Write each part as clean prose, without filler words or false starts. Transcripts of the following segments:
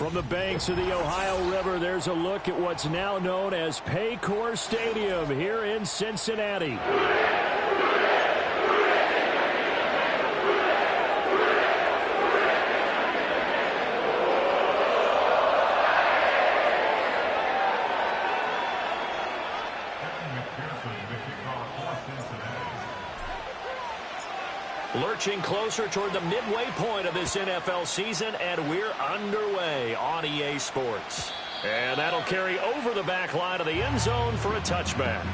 From the banks of the Ohio River, there's a look at what's now known as Paycor Stadium here in Cincinnati. Lurching closer toward the midway point of this NFL season, and we're underway on EA Sports. And that'll carry over the back line of the end zone for a touchback.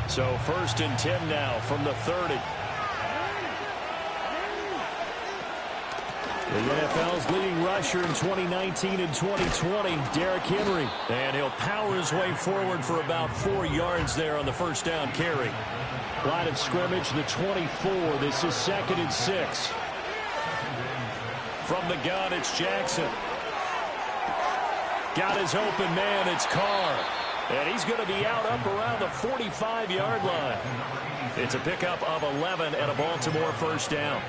So 1st and 10 now from the 30. The NFL's leading rusher in 2019 and 2020, Derrick Henry. And he'll power his way forward for about 4 yards there on the first down carry. Line of scrimmage, the 24. This is 2nd and 6. From the gun, it's Jackson. Got his open man, it's Carr. And he's going to be out up around the 45-yard line. It's a pickup of 11 and a Baltimore first down.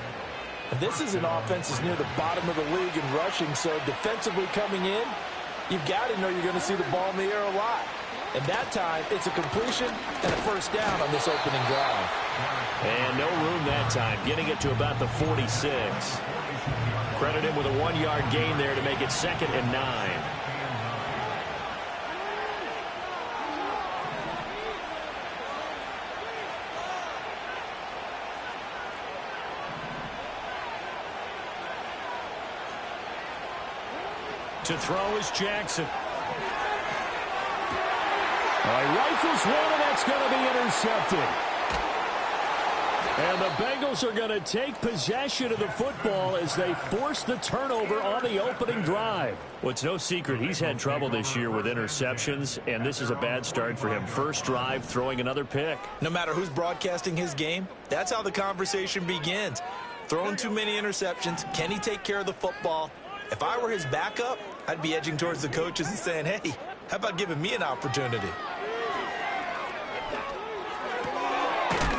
This is an offense that's near the bottom of the league in rushing, so defensively coming in, you've got to know you're going to see the ball in the air a lot. And that time, it's a completion and a first down on this opening drive. And no room that time, getting it to about the 46. Credit him with a 1-yard gain there to make it 2nd and 9. To throw is Jackson. He rifles one, and that's going to be intercepted. And the Bengals are going to take possession of the football as they force the turnover on the opening drive. Well, it's no secret he's had trouble this year with interceptions, and this is a bad start for him. First drive, throwing another pick. No matter who's broadcasting his game, that's how the conversation begins. Throwing too many interceptions. Can he take care of the football? If I were his backup, I'd be edging towards the coaches and saying, hey, how about giving me an opportunity?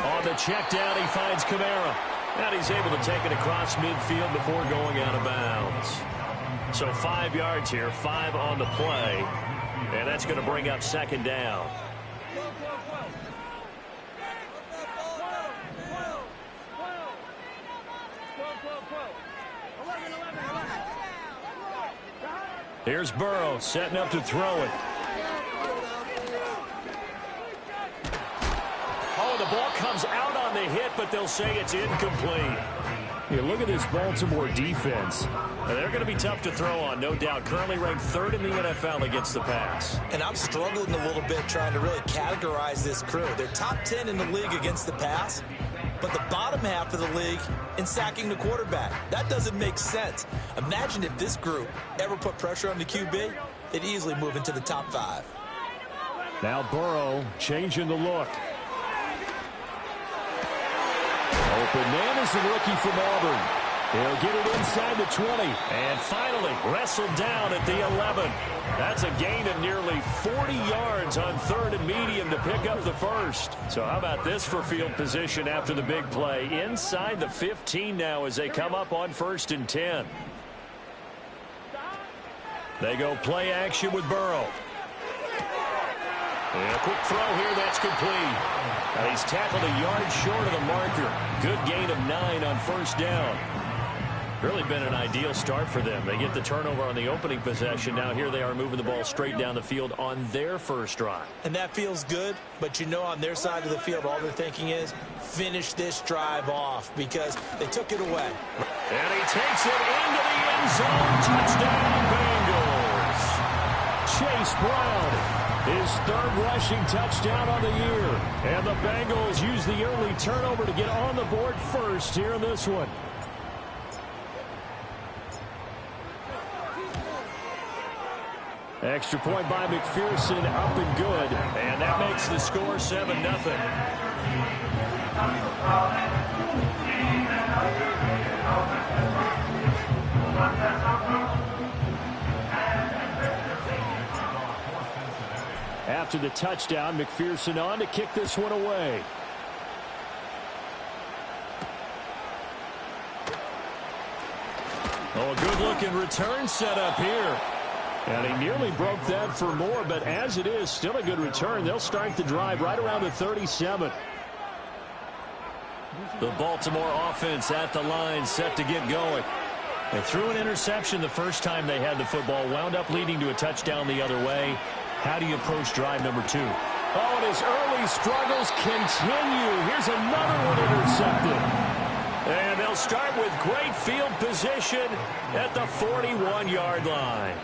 On the check down, he finds Kamara. And he's able to take it across midfield before going out of bounds. So 5 yards here, 5 on the play. And that's going to bring up 2nd down. Here's Burrow setting up to throw it. Oh, the ball comes out on the hit, but they'll say it's incomplete. You look at this Baltimore defense. They're going to be tough to throw on, no doubt. Currently ranked 3rd in the NFL against the pass. And I'm struggling a little bit trying to really categorize this crew. They're top 10 in the league against the pass, but the bottom half of the league in sacking the quarterback. That doesn't make sense. Imagine if this group ever put pressure on the QB, they'd easily move into the top 5. Now Burrow changing the look. Open man is the rookie from Auburn. He'll get it inside the 20. And finally wrestled down at the 11. That's a gain of nearly 40 yards on 3rd and medium to pick up the first. So how about this for field position after the big play? Inside the 15 now as they come up on 1st and 10. They go play action with Burrow. And a quick throw here, that's complete. Now he's tackled a yard short of the marker. Good gain of 9 on 1st down. Really been an ideal start for them. They get the turnover on the opening possession. Now here they are moving the ball straight down the field on their first drive. And that feels good, but you know on their side of the field all they're thinking is finish this drive off because they took it away. And he takes it into the end zone. Touchdown Bengals. Chase Brown. His 3rd rushing touchdown on the year. And the Bengals use the early turnover to get on the board first here in this one. Extra point by McPherson, up and good. And that makes the score 7-0. after the touchdown. McPherson on to kick this one away. Oh, a good-looking return set up here. And he nearly broke that for more, but as it is, still a good return. They'll start the drive right around the 37. The Baltimore offense at the line, set to get going. They threw an interception the first time they had the football, wound up leading to a touchdown the other way. How do you approach drive number 2? Oh, and his early struggles continue. Here's another one intercepted. And they'll start with great field position at the 41-yard line.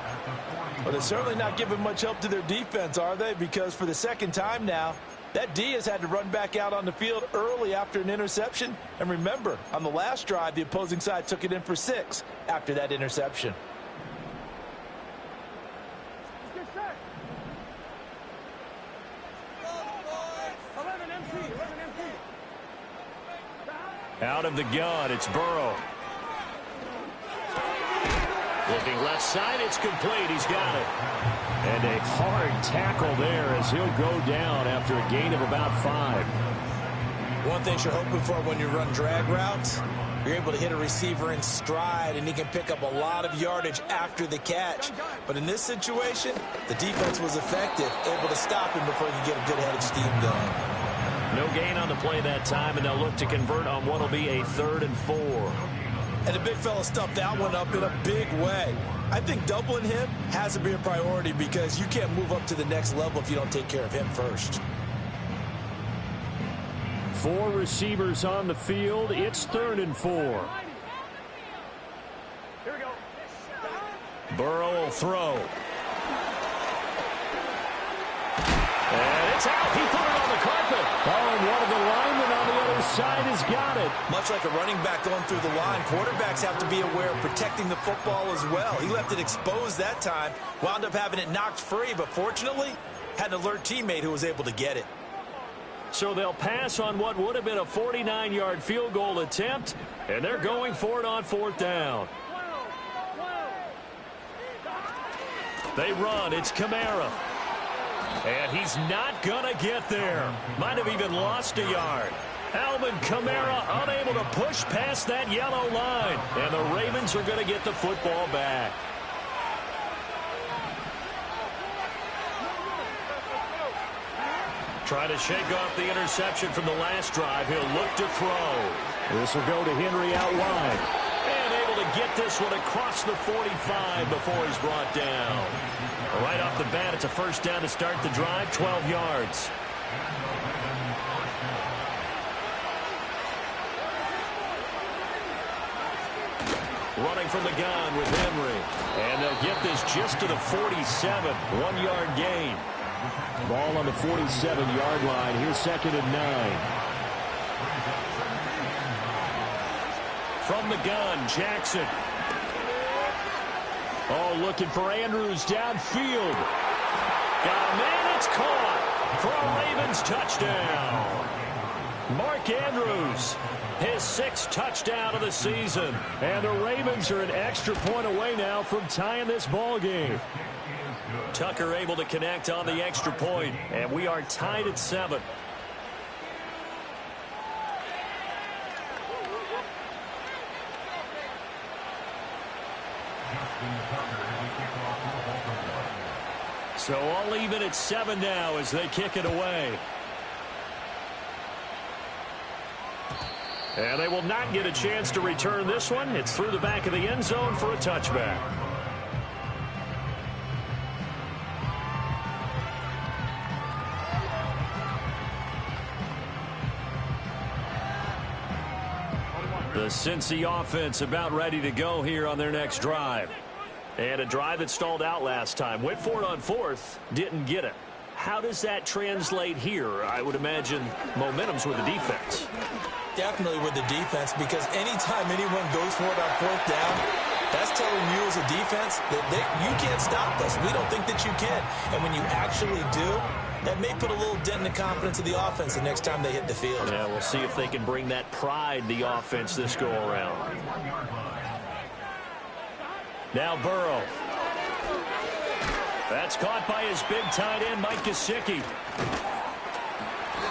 Well, they're certainly not giving much help to their defense, are they? Because for the second time now, that D has had to run back out on the field early after an interception. And remember, on the last drive, the opposing side took it in for 6 after that interception. Out of the gun, it's Burrow. Looking left side, it's complete. He's got it. And a hard tackle there as he'll go down after a gain of about 5. One thing you're hoping for when you run drag routes, you're able to hit a receiver in stride, and he can pick up a lot of yardage after the catch. But in this situation, the defense was effective, able to stop him before he could get a good head of steam going. No gain on the play that time, and they'll look to convert on what will be a 3rd and 4. And the big fella stuffed that one up in a big way. I think doubling him has to be a priority because you can't move up to the next level if you don't take care of him first. 4 receivers on the field. It's 3rd and 4. Here we go. Burrow will throw. And it's out. He put it on the carpet. Oh, and one of the linemen on the other side has got it. Much like a running back going through the line, quarterbacks have to be aware of protecting the football as well. He left it exposed that time, wound up having it knocked free, but fortunately, had an alert teammate who was able to get it. So they'll pass on what would have been a 49-yard field goal attempt, and they're going for it on 4th down. They run. It's Kamara. And he's not going to get there. Might have even lost a yard. Alvin Kamara unable to push past that yellow line. And the Ravens are going to get the football back. Trying to shake off the interception from the last drive. He'll look to throw. This will go to Henry out wide. And able to get this one across the 45 before he's brought down. Right off the bat, it's a 1st down to start the drive, 12 yards. Running from the gun with Henry. And they'll get this just to the 47, 1-yard gain. Ball on the 47-yard line. Here's 2nd and 9. From the gun, Jackson. Oh, looking for Andrews downfield. Got a man, it's caught for a Ravens touchdown. Mark Andrews, his 6th touchdown of the season. And the Ravens are an extra point away now from tying this ball game. Tucker able to connect on the extra point, and we are tied at 7. So all even at 7 now as they kick it away. And they will not get a chance to return this one. It's through the back of the end zone for a touchback. The Cincy offense about ready to go here on their next drive. And a drive that stalled out last time. Went for it on 4th, didn't get it. How does that translate here? I would imagine momentum's with the defense. Definitely with the defense, because anytime anyone goes for it on 4th down, that's telling you as a defense that you can't stop us. We don't think that you can. And when you actually do, that may put a little dent in the confidence of the offense the next time they hit the field. Yeah, we'll see if they can bring that pride, the offense, this go around. Now Burrow. That's caught by his big tight end, Mike Gesicki.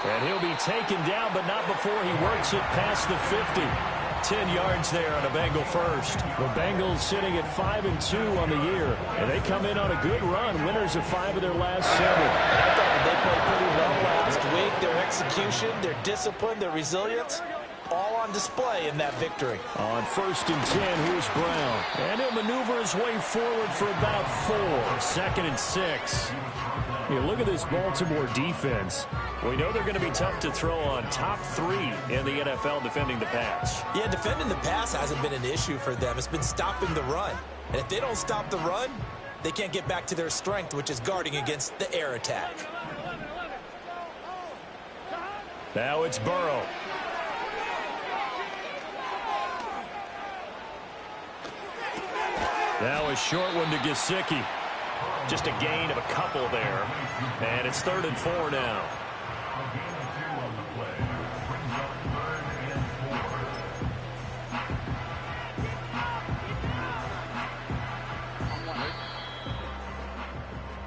And he'll be taken down, but not before he works it past the 50. 10 yards there on a Bengal first. The Bengals sitting at 5-2 on the year. And they come in on a good run. Winners of 5 of their last 7. I thought they played pretty well last week. Their execution, their discipline, their resilience, all on display in that victory. On 1st and 10, here's Brown. And he'll maneuver his way forward for about 4. 2nd and 6. You look at this Baltimore defense. We know they're going to be tough to throw on. Top 3 in the NFL defending the pass. Yeah, defending the pass hasn't been an issue for them. It's been stopping the run. And if they don't stop the run, they can't get back to their strength, which is guarding against the air attack. Now it's Burrow. Now a short one to Gesicki. Just a gain of a couple there. And it's 3rd and 4 now.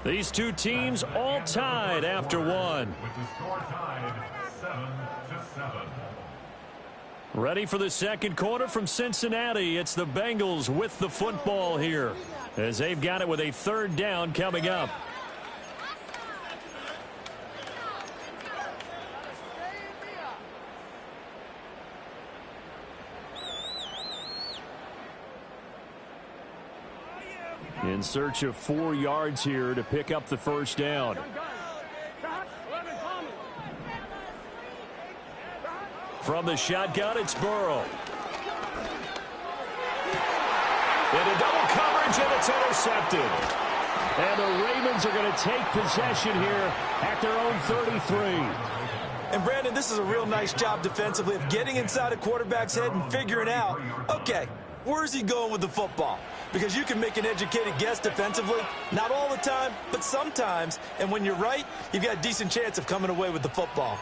These two teams all tied after 1. Ready for the 2nd quarter from Cincinnati. It's the Bengals with the football here, as they've got it with a 3rd down coming up. In search of 4 yards here to pick up the 1st down. From the shotgun, it's Burrow. Into double coverage, and it's intercepted. And the Ravens are going to take possession here at their own 33. And, Brandon, this is a real nice job defensively of getting inside a quarterback's head and figuring out, okay, where's he going with the football? Because you can make an educated guess defensively. Not all the time, but sometimes. And when you're right, you've got a decent chance of coming away with the football.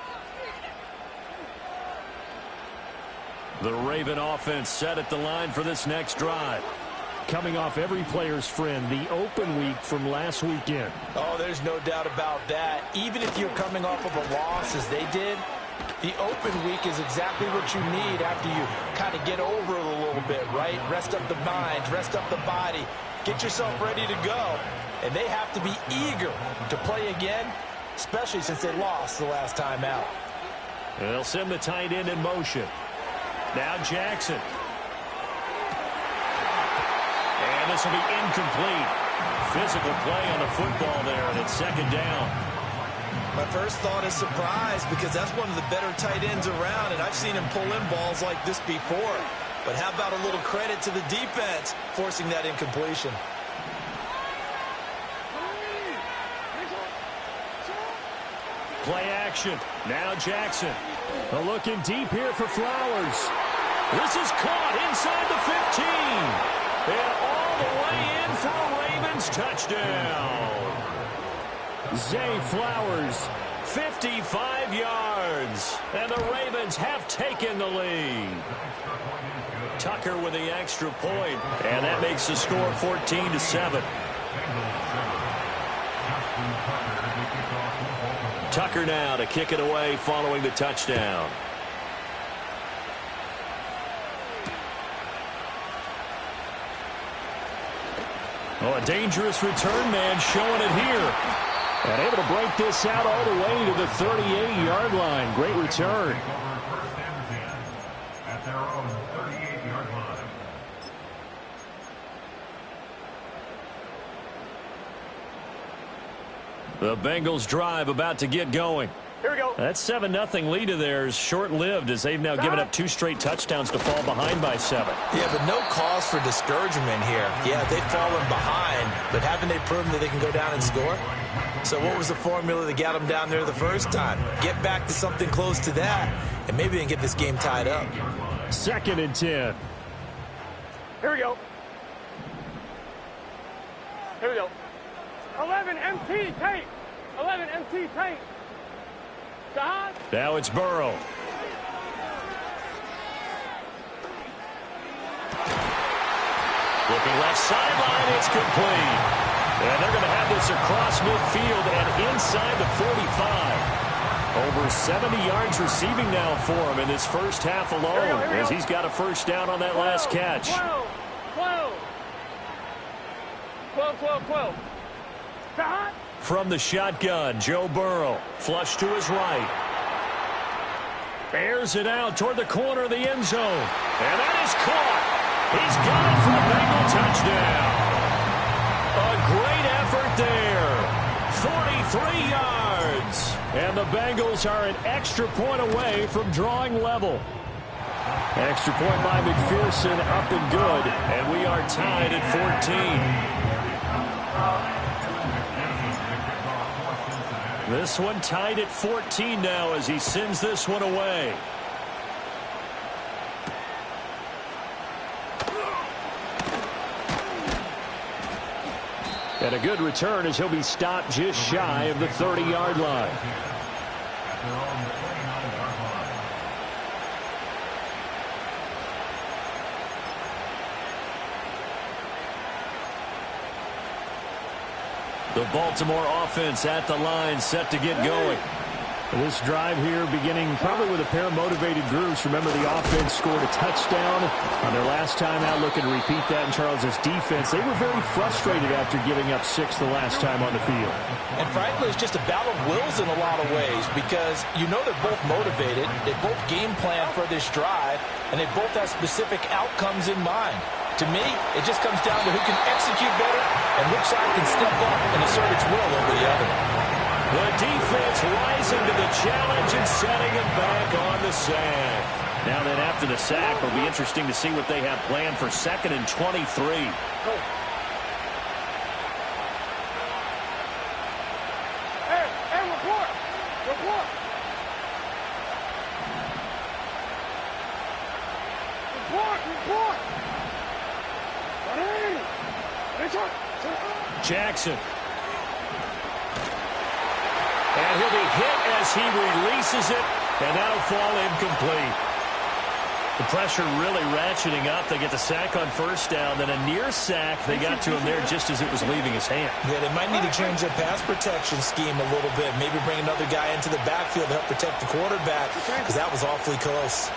The Raven offense set at the line for this next drive. Coming off every player's friend, the open week from last weekend. Oh, there's no doubt about that. Even if you're coming off of a loss as they did, the open week is exactly what you need after you kind of get over it a little bit, right? Rest up the mind, rest up the body, get yourself ready to go. And they have to be eager to play again, especially since they lost the last time out. They'll send the tight end in motion. Now Jackson. And this will be incomplete. Physical play on the football there, and it's 2nd down. My first thought is surprise, because that's one of the better tight ends around, and I've seen him pull in balls like this before. But how about a little credit to the defense forcing that incompletion? Play action. Now Jackson. A look in deep here for Flowers. This is caught inside the 15. And all the way in for a Ravens touchdown. Zay Flowers, 55 yards. And the Ravens have taken the lead. Tucker with the extra point. And that makes the score 14-7. Tucker now to kick it away following the touchdown. Oh, a dangerous return man showing it here. And able to break this out all the way to the 38-yard line. Great return. At their own 38-yard line. The Bengals drive about to get going. Here we go. That 7-0 lead of theirs short-lived, as they've now given up 2 straight touchdowns to fall behind by 7. Yeah, but no cause for discouragement here. Yeah, they've fallen behind, but haven't they proven that they can go down and score? So what was the formula that got them down there the first time? Get back to something close to that, and maybe they can get this game tied up. 2nd and 10. Here we go. Here we go. 11 MT tape. 11 MT tape. God. Now it's Burrow. Looking left sideline, it's complete. And they're going to have this across midfield and inside the 45. Over 70 yards receiving now for him in this first half alone, as he's got a first down on that last catch. 12. From the shotgun, Joe Burrow, flush to his right. Airs it out toward the corner of the end zone. And that is caught. He's got it for a Bengal touchdown. A great effort there. 43 yards. And the Bengals are an extra point away from drawing level. Extra point by McPherson, up and good. And we are tied at 14. This one tied at 14 now as he sends this one away. And a good return as he'll be stopped just shy of the 30-yard line. The Baltimore offense at the line, set to get going. This drive here beginning probably with a pair of motivated groups. Remember, the offense scored a touchdown on their last time out. Looking to repeat that in Charles's defense. They were very frustrated after giving up 6 the last time on the field. And frankly, it's just a battle of wills in a lot of ways because you know they're both motivated. They both game plan for this drive, and they both have specific outcomes in mind. To me, it just comes down to who can execute better and which side can step up and assert its will over the other. The defense rising to the challenge and setting it back on the sack. Now then, after the sack, it'll be interesting to see what they have planned for 2nd and 23. Hey, report. Jackson. And he'll be hit as he releases it, and that'll fall incomplete. The pressure really ratcheting up. They get the sack on first down, then a near sack. They got to him there just as it was leaving his hand. Yeah, they might need to change their pass protection scheme a little bit. Maybe bring another guy into the backfield to help protect the quarterback, because that was awfully close.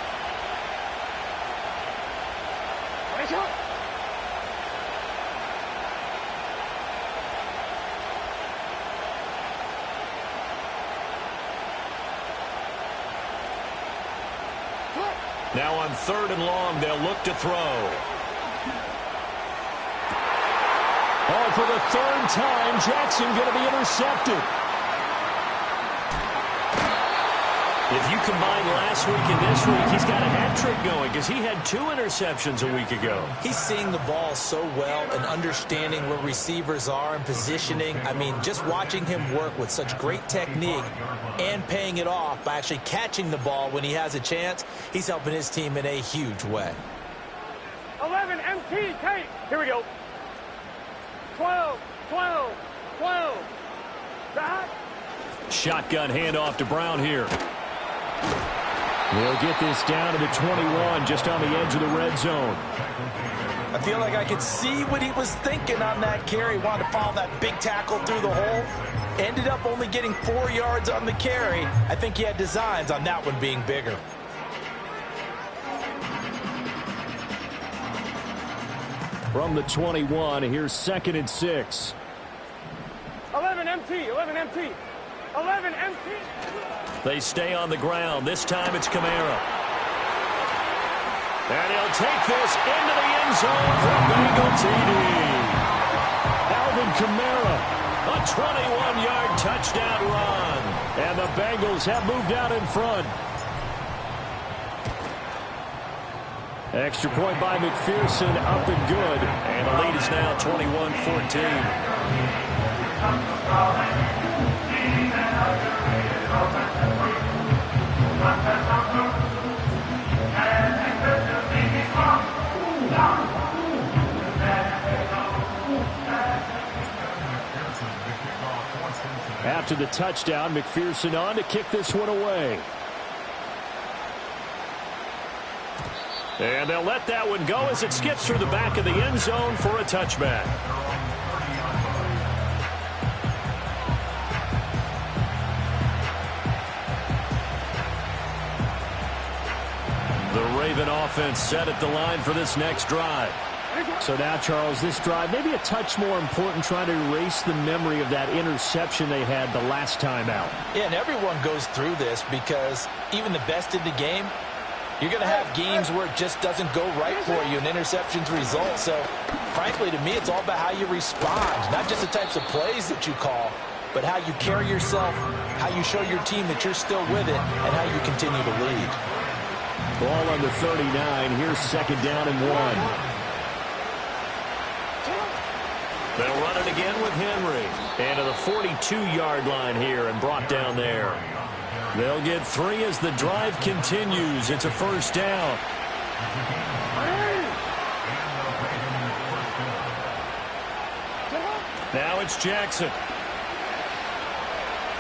Now on 3rd and long, they'll look to throw. Oh, for the 3rd time, Jackson going to be intercepted. If you combine last week and this week, he's got a hat trick going because he had 2 interceptions a week ago. He's seeing the ball so well and understanding where receivers are and positioning. I mean, just watching him work with such great technique and paying it off by actually catching the ball when he has a chance, he's helping his team in a huge way. 11 MT tape. Here we go. 12. Back. Shotgun handoff to Brown here. They'll get this down to the 21, just on the edge of the red zone. I feel like I could see what he was thinking on that carry. Wanted to follow that big tackle through the hole. Ended up only getting 4 yards on the carry. I think he had designs on that one being bigger. From the 21, here's 2nd and 6. 11 MT. They stay on the ground. This time it's Kamara. And he'll take this into the end zone for a Bengal TD. Alvin Kamara, a 21-yard touchdown run. And the Bengals have moved out in front. Extra point by McPherson, up and good. And the lead is now 21-14. After the touchdown, McPherson on to kick this one away. And they'll let that one go as it skips through the back of the end zone for a touchback. The Raven offense set at the line for this next drive. So now, Charles, this drive maybe a touch more important, trying to erase the memory of that interception they had the last time out. Yeah, and everyone goes through this because even the best in the game, you're going to have games where it just doesn't go right for you, and interceptions result. So, frankly, to me, it's all about how you respond, not just the types of plays that you call, but how you carry yourself, how you show your team that you're still with it, and how you continue to lead. Ball under 39. Here's second down and 1. They'll run it again with Henry. And to the 42-yard line here and brought down there. They'll get 3 as the drive continues. It's a first down. Now it's Jackson.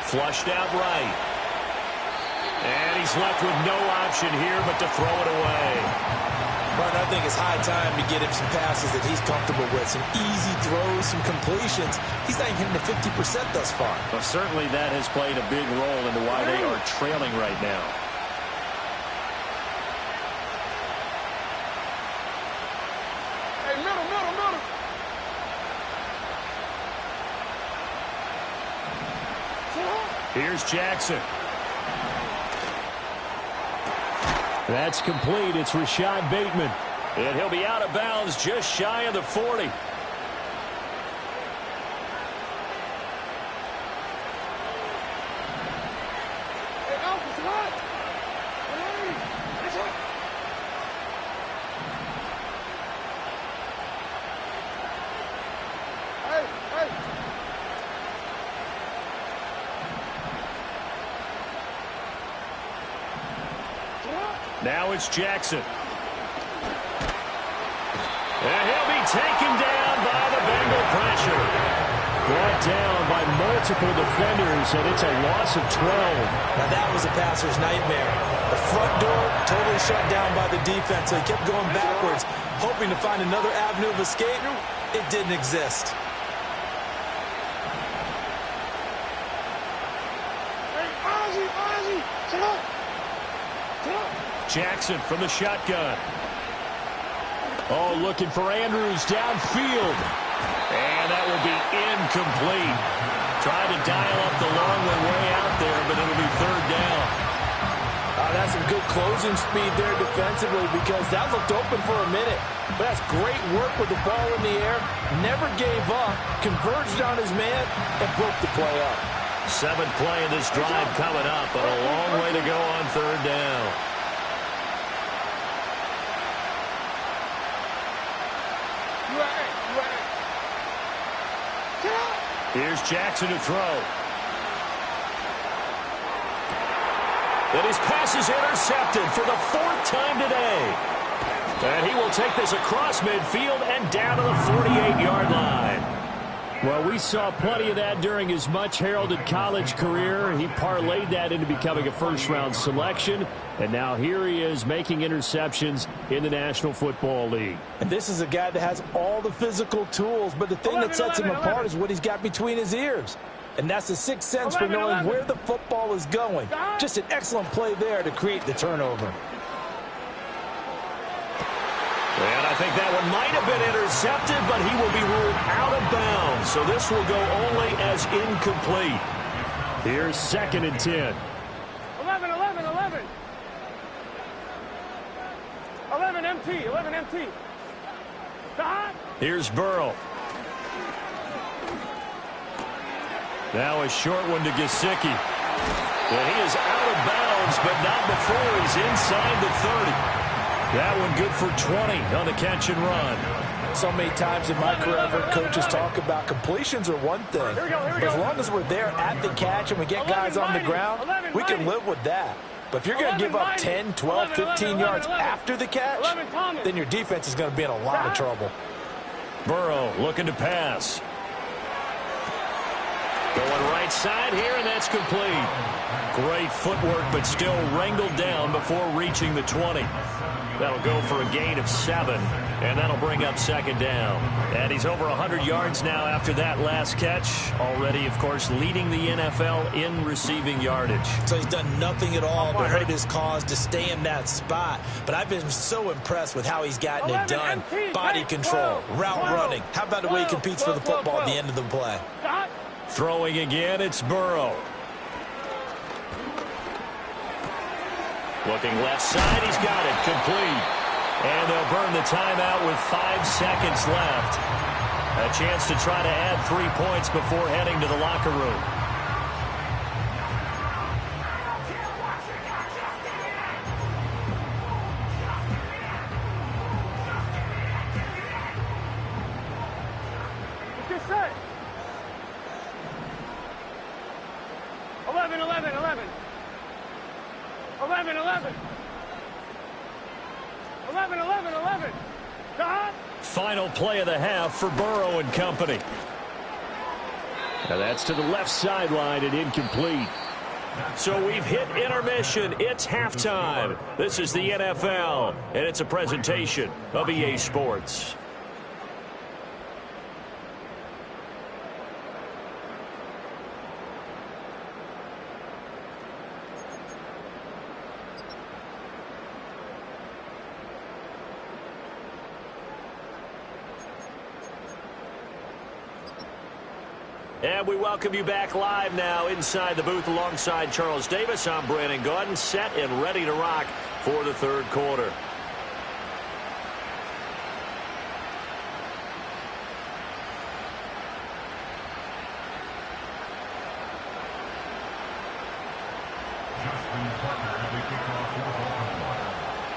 Flushed out right. And he's left with no option here but to throw it away. But I think it's high time to get him some passes that he's comfortable with. Some easy throws, some completions. He's not even hitting the 50% thus far. Well, certainly that has played a big role into why they are trailing right now. Hey, middle. Here's Jackson. That's complete. It's Rashad Bateman. And he'll be out of bounds just shy of the 40. Hey, Alpha, it's hot. Hey, it's hot. Hey. Now it's Jackson. And he'll be taken down by the Bengal pressure. Brought down by multiple defenders, and it's a loss of 12. Now that was a passer's nightmare. The front door totally shut down by the defense, so he kept going backwards, hoping to find another avenue of escape. It didn't exist. Hey, Ozzy, sit up. Jackson from the shotgun. Oh, looking for Andrews downfield. And that will be incomplete. Tried to dial up the long way out there, but it'll be third down. That's some good closing speed there defensively because that looked open for a minute. But that's great work with the ball in the air. Never gave up, converged on his man, and broke the play up. 7th play of this drive coming up, but a long way to go on third down. Here's Jackson to throw. And his pass is intercepted for the 4th time today. And he will take this across midfield and down to the 48-yard line. Well, we saw plenty of that during his much-heralded college career. He parlayed that into becoming a first-round selection, and now here he is making interceptions in the National Football League. And this is a guy that has all the physical tools, but the thing that sets him apart is what he's got between his ears. And that's the sixth sense for knowing where the football is going. Just an excellent play there to create the turnover. And I think that one might have been intercepted, but he will be ruled out of bounds. So this will go only as incomplete. Here's 2nd and 10. 11. 11 MT. Stop. Here's Burrow. Now a short one to Gesicki. And he is out of bounds, but not before he's inside the 30. That one good for 20 on the catch and run. So many times in my career, I've heard coaches talk about completions are one thing. But as long as we're there at the catch and we get guys on the ground, we can live with that. But if you're going to give up 10, 12, 15 yards after the catch, then your defense is going to be in a lot of trouble. Burrow looking to pass. Going right side here, and that's complete. Great footwork, but still wrangled down before reaching the 20. That'll go for a gain of 7, and that'll bring up second down. And he's over 100 yards now after that last catch. Already, of course, leading the NFL in receiving yardage. So he's done nothing at all to hurt his cause to stay in that spot. But I've been so impressed with how he's gotten it done. Body control, route running. How about the way he competes for the football at the end of the play? Throwing again, it's Burrow. Looking left side, he's got it, complete. And they'll burn the timeout with 5 seconds left. A chance to try to add 3 points before heading to the locker room. Get set. 11, 11, 11. 11, 11. 11, 11, 11. Stop. Final play of the half for Burrow and company. Now that's to the left sideline and incomplete. So we've hit intermission. It's halftime. This is the NFL, and it's a presentation of EA Sports. And we welcome you back live now inside the booth alongside Charles Davis. I'm Brandon Gaudin, set and ready to rock for the third quarter.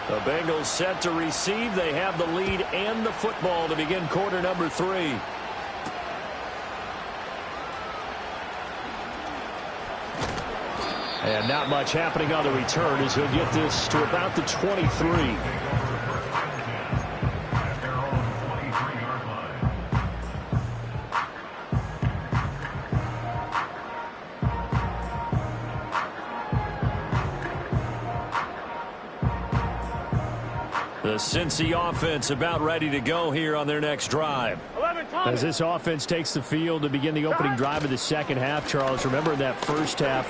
The Bengals set to receive. They have the lead and the football to begin quarter number 3. And not much happening on the return as he'll get this to about the 23. The Cincy offense about ready to go here on their next drive. As this offense takes the field to begin the opening drive of the second half, Charles, remember that first half,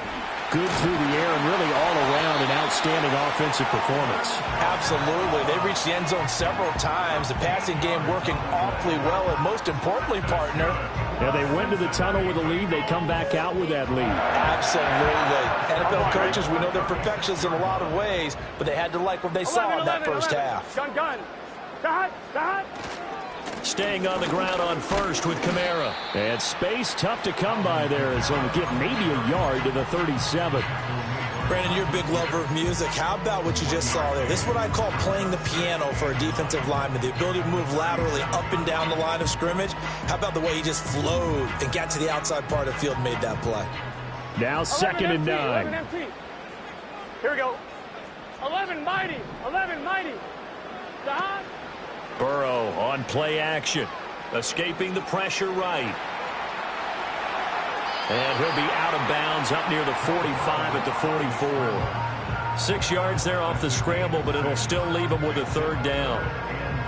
good through the air and really all around an outstanding offensive performance. Absolutely. They reached the end zone several times. The passing game working awfully well, and most importantly, partner. Yeah, they went to the tunnel with a lead. They come back out with that lead. Absolutely. NFL coaches, we know they're perfectionists in a lot of ways, but they had to like what they saw in that first half. Gun. Stop. Staying on the ground on first with Kamara. And space tough to come by there as he'll get maybe a yard to the 37. Brandon, you're a big lover of music. How about what you just saw there? This is what I call playing the piano for a defensive lineman. The ability to move laterally up and down the line of scrimmage. How about the way he just flowed and got to the outside part of the field and made that play? Now 2nd and 9. 11 empty. Here we go. 11 mighty. 11 mighty. Stop. Burrow on play action. Escaping the pressure right. And he'll be out of bounds up near the 45 at the 44. 6 yards there off the scramble, but it'll still leave him with a third down.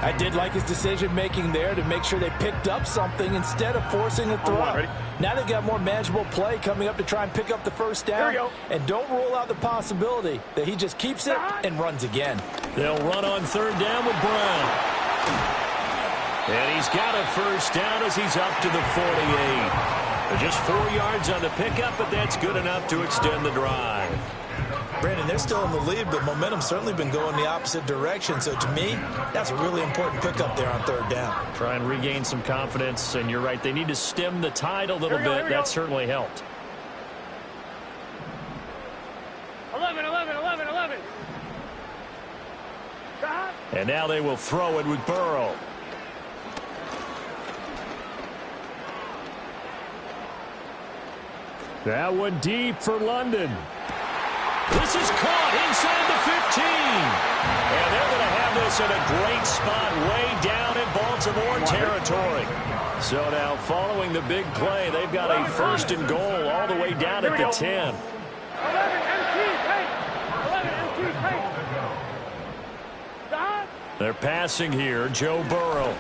I did like his decision-making there to make sure they picked up something instead of forcing a throw. Now they've got more manageable play coming up to try and pick up the first down. And don't rule out the possibility that he just keeps it and runs again. They'll run on third down with Brown. And he's got a first down as he's up to the 48. Just 4 yards on the pickup, but that's good enough to extend the drive. Brandon, they're still in the lead, but momentum's certainly been going the opposite direction. So to me, that's a really important pickup there on third down. Try and regain some confidence, and you're right, they need to stem the tide a little bit. That certainly helped. 11. Stop. And now they will throw it with Burrow. That one deep for London. This is caught inside the 15. And they're going to have this in a great spot way down in Baltimore territory. So now following the big play, they've got a 1st and goal all the way down at the 10. 11 MT, take. 11 MT, take. Stop. They're passing here. Joe Burrow.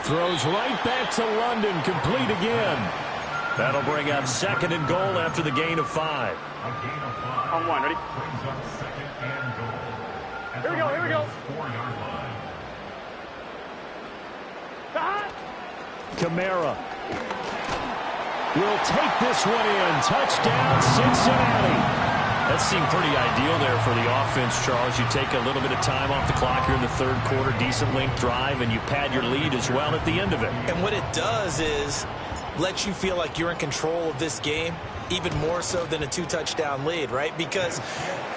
Throws right back to London. Complete again. That'll bring up 2nd and goal after the gain of 5. On 1, ready? Here we go, here we go. Stop. Kamara will take this one in. Touchdown, Cincinnati. That seemed pretty ideal there for the offense, Charles. You take a little bit of time off the clock here in the 3rd quarter, decent length drive, and you pad your lead as well at the end of it. And what it does is let you feel like you're in control of this game, even more so than a 2-touchdown lead, right? Because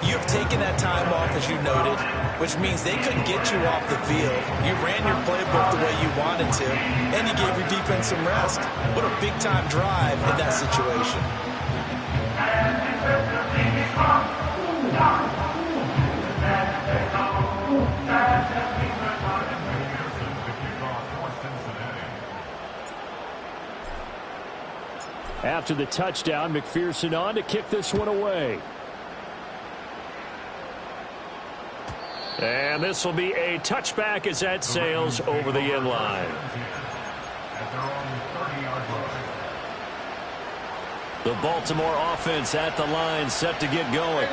you've taken that time off, as you noted, which means they couldn't get you off the field. You ran your playbook the way you wanted to, and you gave your defense some rest. What a big-time drive in that situation. After the touchdown, McPherson on to kick this one away. And this will be a touchback as that sails over the end line. The Baltimore offense at the line, set to get going.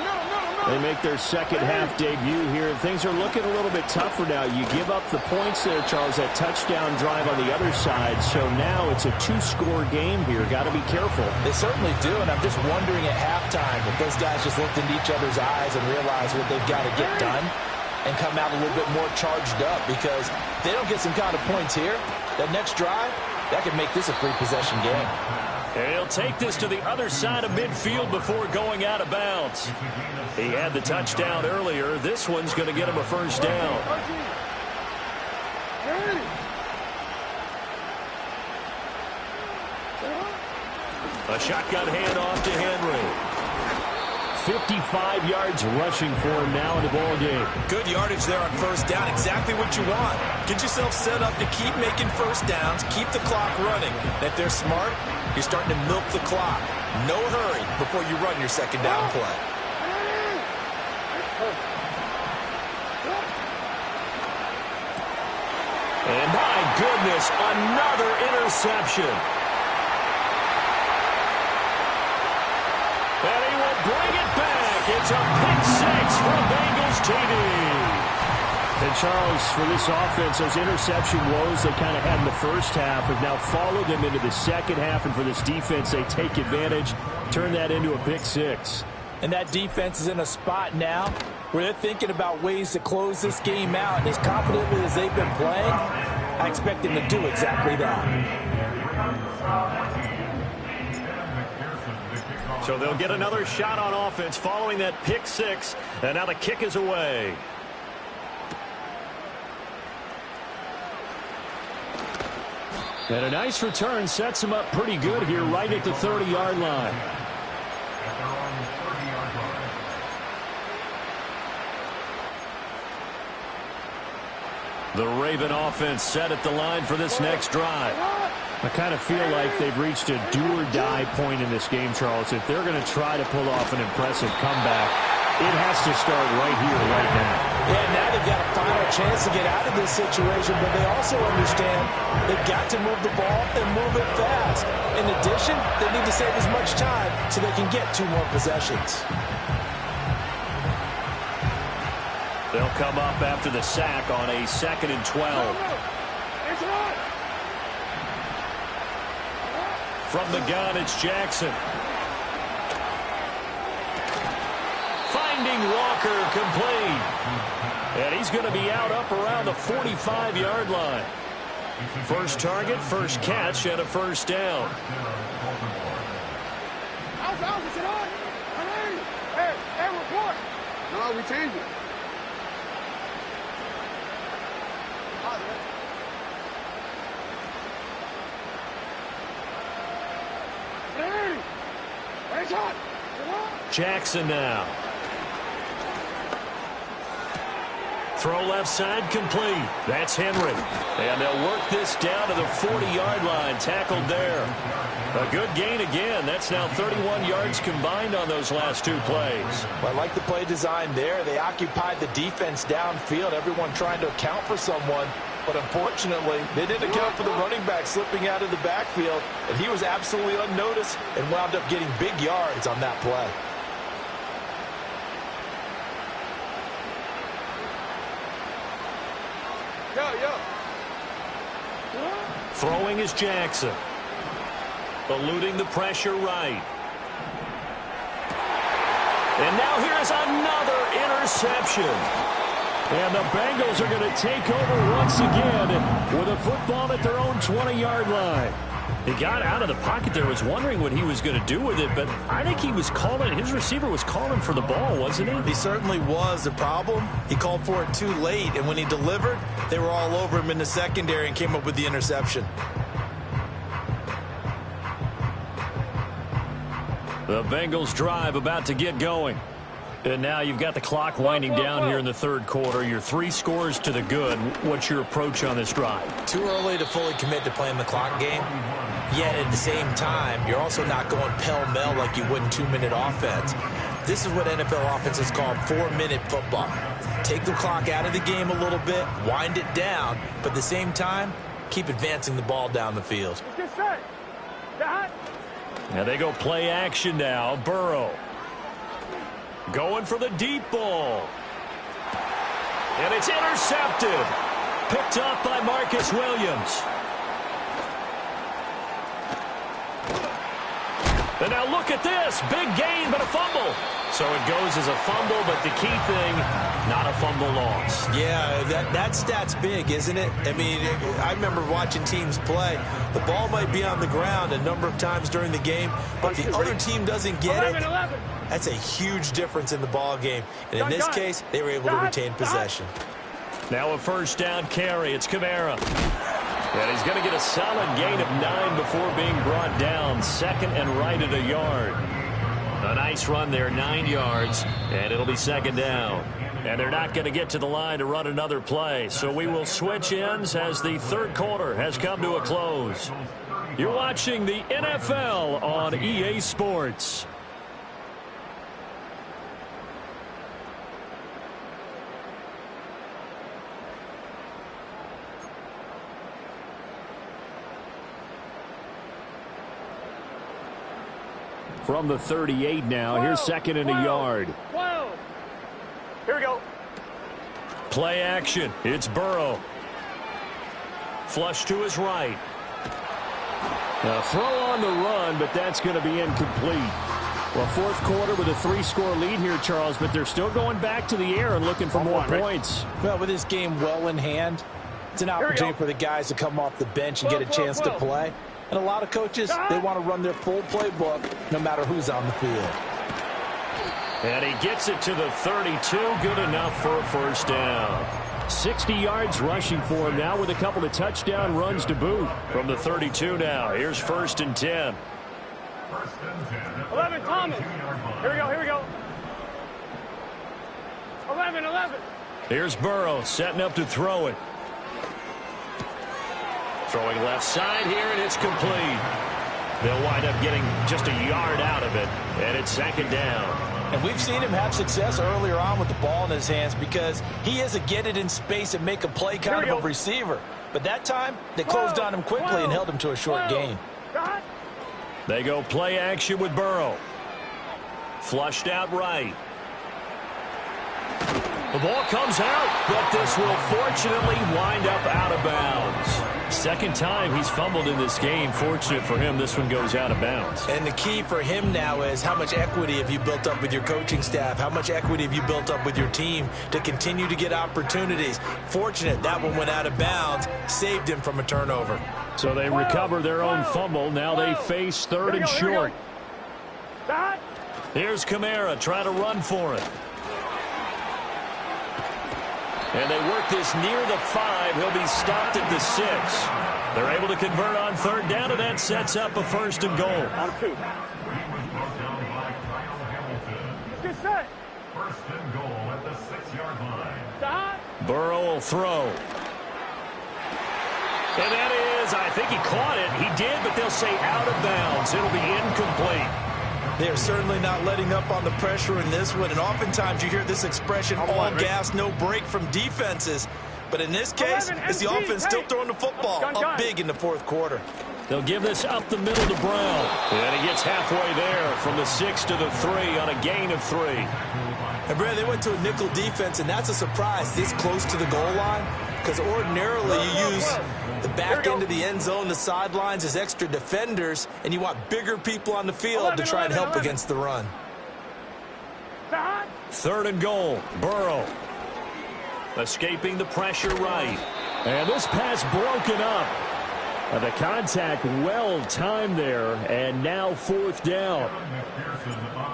They make their 2nd half debut here. Things are looking a little bit tougher now. You give up the points there, Charles, that touchdown drive on the other side. So now it's a 2-score game here. Got to be careful. They certainly do, and I'm just wondering at halftime if those guys just looked into each other's eyes and realized what they've got to get done and come out a little bit more charged up, because if they don't get some kind of points here, that next drive, that could make this a 3-possession game. And he'll take this to the other side of midfield before going out of bounds. He had the touchdown earlier. This one's going to get him a 1st down. A shotgun handoff to Henry. 55 yards rushing for him now in the ball game. Good yardage there on 1st down. Exactly what you want. Get yourself set up to keep making 1st downs, keep the clock running. And if they're smart, you're starting to milk the clock. No hurry before you run your 2nd down play. And my goodness, another interception. And he will bring it back. It's a pick-6 from Bengals TV. And, Charles, for this offense, those interception woes they kind of had in the 1st half have now followed them into the 2nd half. And for this defense, they take advantage, turn that into a pick-6. And that defense is in a spot now where they're thinking about ways to close this game out. And as confidently as they've been playing, I expect them to do exactly that. So they'll get another shot on offense following that pick-6. And now the kick is away. And a nice return sets him up pretty good here right at the 30-yard line. The Raven offense set at the line for this next drive. I kind of feel like they've reached a do-or-die point in this game, Charles. If they're going to try to pull off an impressive comeback, it has to start right here, right now. Yeah, now they've got a final chance to get out of this situation, but they also understand they've got to move the ball and move it fast. In addition, they need to save as much time so they can get 2 more possessions. They'll come up after the sack on a 2nd and 12. From the gun, it's Jackson. Finding Walker, complete. And he's going to be out up around the 45-yard line. First target, first catch, and a 1st down. Hey, report. No, we changed it. Jackson now. Throw left side complete. That's Henry. And they'll work this down to the 40-yard line. Tackled there. A good gain again. That's now 31 yards combined on those last two plays. Well, I like the play design there. They occupied the defense downfield, everyone trying to account for someone. But unfortunately, they didn't account for the running back slipping out of the backfield. And he was absolutely unnoticed and wound up getting big yards on that play. Throwing is Jackson. Eluding the pressure right. And now here's another interception. And the Bengals are going to take over once again with a football at their own 20-yard line. He got out of the pocket there, was wondering what he was going to do with it, but I think he was calling, his receiver was calling for the ball, wasn't he? He certainly was. The problem, he called for it too late, and when he delivered, they were all over him in the secondary and came up with the interception. The Bengals drive about to get going. And now you've got the clock winding down here in the third quarter. You're 3 scores to the good. What's your approach on this drive? Too early to fully commit to playing the clock game. Yet at the same time, you're also not going pell-mell like you would in 2-minute offense. This is what NFL offenses call 4-minute football. Take the clock out of the game a little bit, wind it down, but at the same time, keep advancing the ball down the field. Now they go play action now. Burrow. Going for the deep ball. And it's intercepted. Picked up by Marcus Williams. And now look at this. Big gain, but a fumble. So it goes as a fumble, but the key thing, not a fumble loss. Yeah, that stat's big, isn't it? I mean, I remember watching teams play. The ball might be on the ground a number of times during the game, but the other team doesn't get it. That's a huge difference in the ball game. And in this case, they were able to retain possession. Now a first down carry. It's Kamara. And he's going to get a solid gain of 9 before being brought down. Second and right at a yard. A nice run there, 9 yards, and it'll be second down. And they're not going to get to the line to run another play. So we will switch ends as the third quarter has come to a close. You're watching the NFL on EA Sports. From the 38 now, here's second and a yard. 12. Here we go. Play action. It's Burrow. Flush to his right. A throw on the run, but that's going to be incomplete. Well, fourth quarter with a 3-score lead here, Charles, but they're still going back to the air and looking for more points. Well, with this game well in hand, it's an opportunity for the guys to come off the bench and get a chance to play. And a lot of coaches, they want to run their full playbook no matter who's on the field. And he gets it to the 32. Good enough for a first down. 60 yards rushing for him now with a couple of touchdown runs to boot. From the 32 now, here's first and 10. 11, Thomas. Here we go, here we go. 11. Here's Burrow setting up to throw it. Throwing left side here, and it's complete. They'll wind up getting just a yard out of it, and it's second down. And we've seen him have success earlier on with the ball in his hands because he is a get it in space and make a play kind of a receiver. But that time, they closed on him quickly and held him to a short gain. They go play action with Burrow. Flushed out right. The ball comes out, but this will fortunately wind up out of bounds. Second time he's fumbled in this game. Fortunate for him, this one goes out of bounds. And the key for him now is how much equity have you built up with your coaching staff? How much equity have you built up with your team to continue to get opportunities? Fortunate that one went out of bounds, saved him from a turnover. So they recover their own fumble. Now they face third and short. Here's Kamara trying to run for it. And they work this near the 5. He'll be stopped at the 6. They're able to convert on third down, and that sets up a first and goal. On 2. Get set. First and goal at the 6-yard line. Stop. Burrow will throw. And that is, I think he caught it. He did, but they'll say out of bounds. It'll be incomplete. They're certainly not letting up on the pressure in this one, and oftentimes you hear this expression, all gas, no break from defenses. But in this case, it's the offense still throwing the football up big in the fourth quarter. They'll give this up the middle to Brown. And he gets halfway there from the 6 to the 3 on a gain of 3. And, Brad, they went to a nickel defense, and that's a surprise this close to the goal line, because ordinarily you use the back end of the end zone, the sidelines as extra defenders, and you want bigger people on the field to try and help against the run. 3rd and goal. Burrow escaping the pressure right. And this pass broken up. The contact well timed there, and now 4th down.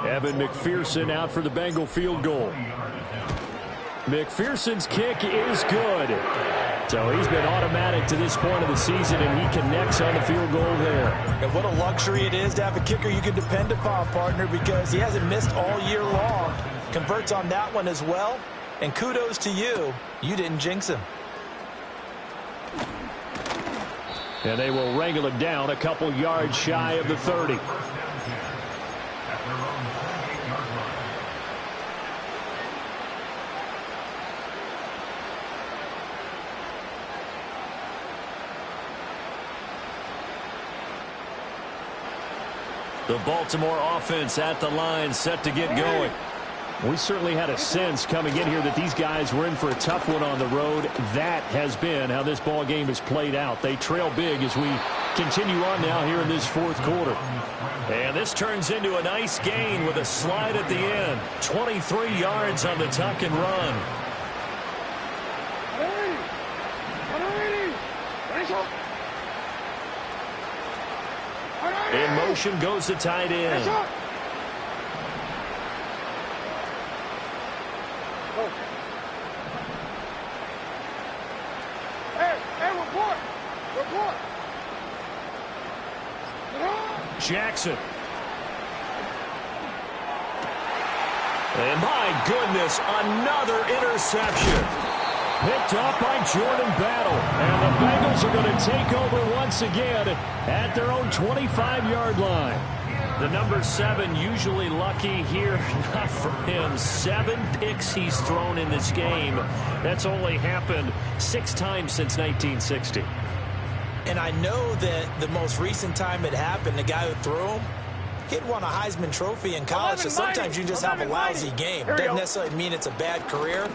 Evan McPherson out for the Bengal field goal. McPherson's kick is good. So he's been automatic to this point of the season, and he connects on the field goal there. And what a luxury it is to have a kicker you can depend upon, partner, because he hasn't missed all year long. Converts on that one as well. And kudos to you. You didn't jinx him. And they will wrangle it down a couple yards shy of the 30. The Baltimore offense at the line, set to get going. We certainly had a sense coming in here that these guys were in for a tough one on the road. That has been how this ball game has played out. They trail big as we continue on now here in this 4th quarter. And this turns into a nice gain with a slide at the end. 23 yards on the tuck and run. In motion goes the tight end. Jackson. And my goodness, another interception. Picked up by Jordan Battle. And the Bengals are going to take over once again at their own 25-yard line. The number 7 usually lucky here. Not for him. 7 picks he's thrown in this game. That's only happened 6 times since 1960. And I know that the most recent time it happened, the guy who threw him, he'd won a Heisman Trophy in college, so sometimes you just have a lousy game. It doesn't necessarily mean it's a bad career,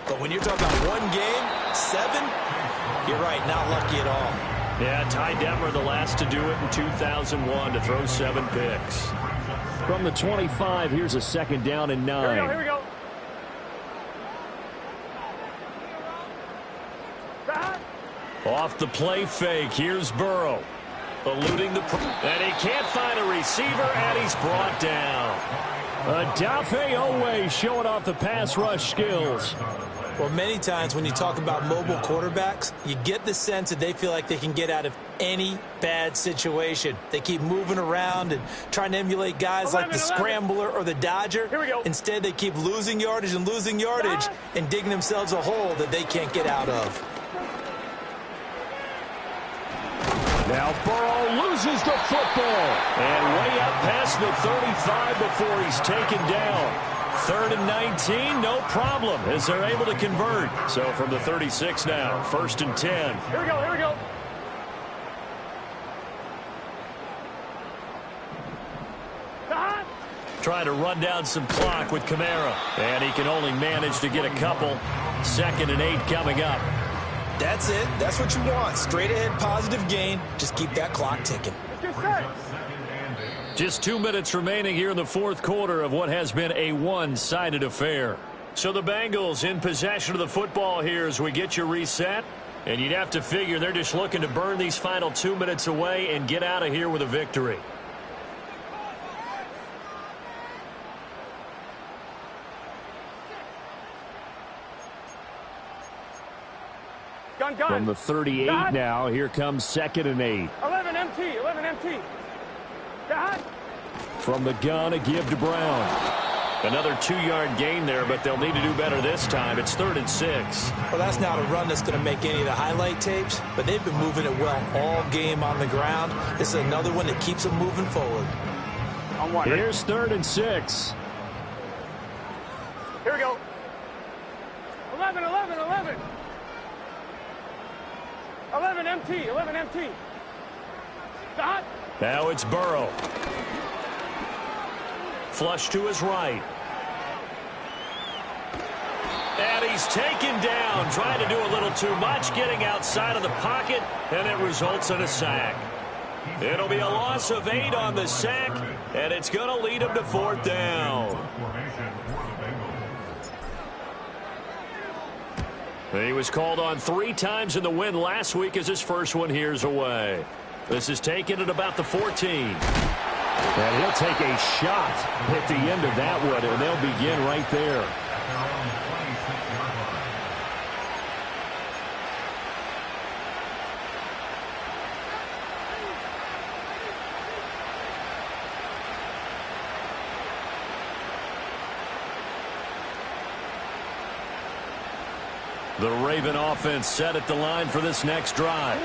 but when you're talking about one game, 7, you're right, not lucky at all. Yeah, Ty Detmer, the last to do it in 2001, to throw 7 picks. From the 25, here's a 2nd down and 9. Here we go. Off the play fake, here's Burrow. Eluding the... And he can't find a receiver, and he's brought down. Odafe Owe showing off the pass rush skills. Well, many times when you talk about mobile quarterbacks, you get the sense that they feel like they can get out of any bad situation. They keep moving around and trying to emulate guys like the scrambler or the dodger. Here we go. Instead, they keep losing yardage and losing yardage and digging themselves a hole that they can't get out of. Now Burrow loses the football. And way up past the 35 before he's taken down. 3rd and 19, no problem, as they're able to convert. So from the 36 now, 1st and 10. Here we go, here we go. Trying to run down some clock with Kamara. And he can only manage to get a couple. 2nd and 8 coming up. That's it. That's what you want. Straight ahead, positive gain. Just keep that clock ticking. Just 2 minutes remaining here in the 4th quarter of what has been a one-sided affair. So the Bengals in possession of the football here as we get you reset. And you'd have to figure they're just looking to burn these final 2 minutes away and get out of here with a victory. Gun. From the 38 now, here comes 2nd and 8. 11 MT, 11 MT. From the gun, a give to Brown. Another 2-yard gain there, but they'll need to do better this time. It's 3rd and 6. Well, that's not a run that's going to make any of the highlight tapes, but they've been moving it well all game on the ground. This is another one that keeps them moving forward. Here's 3rd and 6. Here we go. 11, 11, 11. 11 MT, 11 MT. Stop. Now it's Burrow. Flush to his right. And he's taken down, trying to do a little too much, getting outside of the pocket, and it results in a sack. It'll be a loss of 8 on the sack, and it's going to lead him to 4th down. He was called on 3 times in the win last week as his first one here's away. This is taken at about the 14. And he'll take a shot at the end of that one, and they'll begin right there. The Raven offense set at the line for this next drive.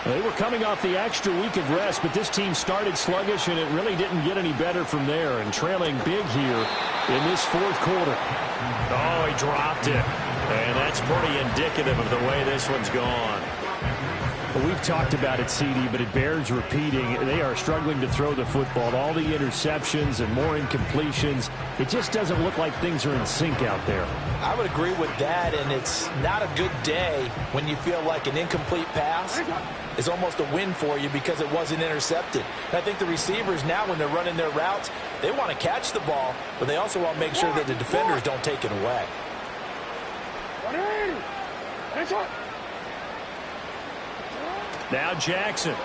They were coming off the extra week of rest, but this team started sluggish, and it really didn't get any better from there. And trailing big here in this 4th quarter. Oh, he dropped it. And that's pretty indicative of the way this one's gone. Well, we've talked about it, CD, but it bears repeating. They are struggling to throw the football. All the interceptions and more incompletions. It just doesn't look like things are in sync out there. I would agree with that, and it's not a good day when you feel like an incomplete pass is almost a win for you because it wasn't intercepted. And I think the receivers now, when they're running their routes, they want to catch the ball, but they also want to make sure that the defenders don't take it away. Now Jackson.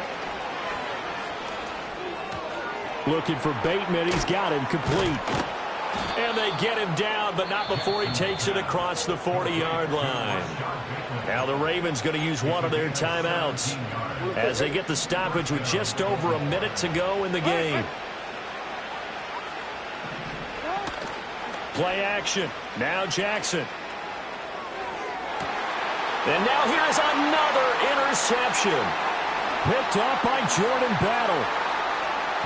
Looking for Bateman. He's got him complete. And they get him down, but not before he takes it across the 40-yard line. Now the Ravens going to use one of their timeouts as they get the stoppage with just over a minute to go in the game. Play action. Now Jackson. And now here's another interception. Picked off by Jordan Battle.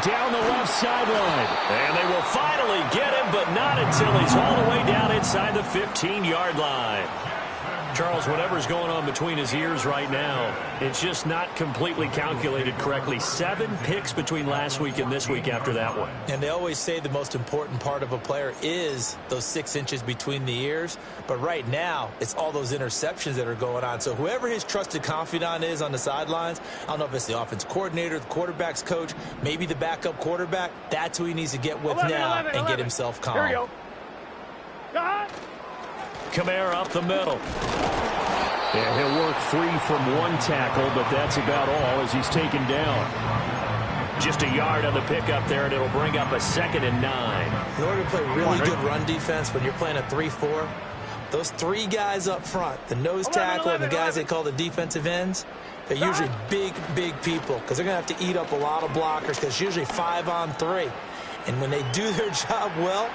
Down the left sideline. And they will finally get him, but not until he's all the way down inside the 15-yard line. Charles, whatever's going on between his ears right now, it's just not completely calculated correctly. 7 picks between last week and this week after that one. And they always say the most important part of a player is those 6 inches between the ears. But right now, it's all those interceptions that are going on. So whoever his trusted confidant is on the sidelines, I don't know if it's the offense coordinator, the quarterback's coach, maybe the backup quarterback, that's who he needs to get with 11, now 11, and 11. Get himself calm. Here we go. Kamara up the middle. Yeah, he'll work free from 1 tackle, but that's about all as he's taken down. Just a yard on the pickup there, and it'll bring up a 2nd and 9. In order to play really good run defense when you're playing a 3-4, those 3 guys up front, the nose tackle and the guys they call the defensive ends, they're usually big people because they're going to have to eat up a lot of blockers because it's usually 5 on 3. And when they do their job well,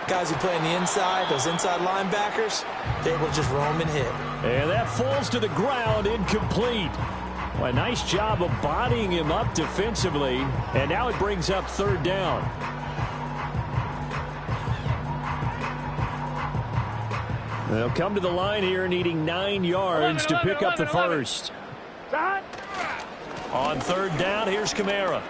guys who play on the inside, those inside linebackers, they will just roam and hit. And that falls to the ground, incomplete. Well, a nice job of bodying him up defensively, and now it brings up 3rd down. They'll come to the line here needing 9 yards to pick up the first. On 3rd down, here's Kamara.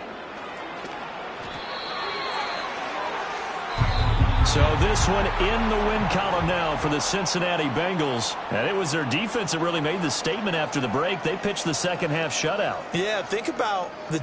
So this one in the win column now for the Cincinnati Bengals. And it was their defense that really made the statement after the break. They pitched the second half shutout. Yeah, think about the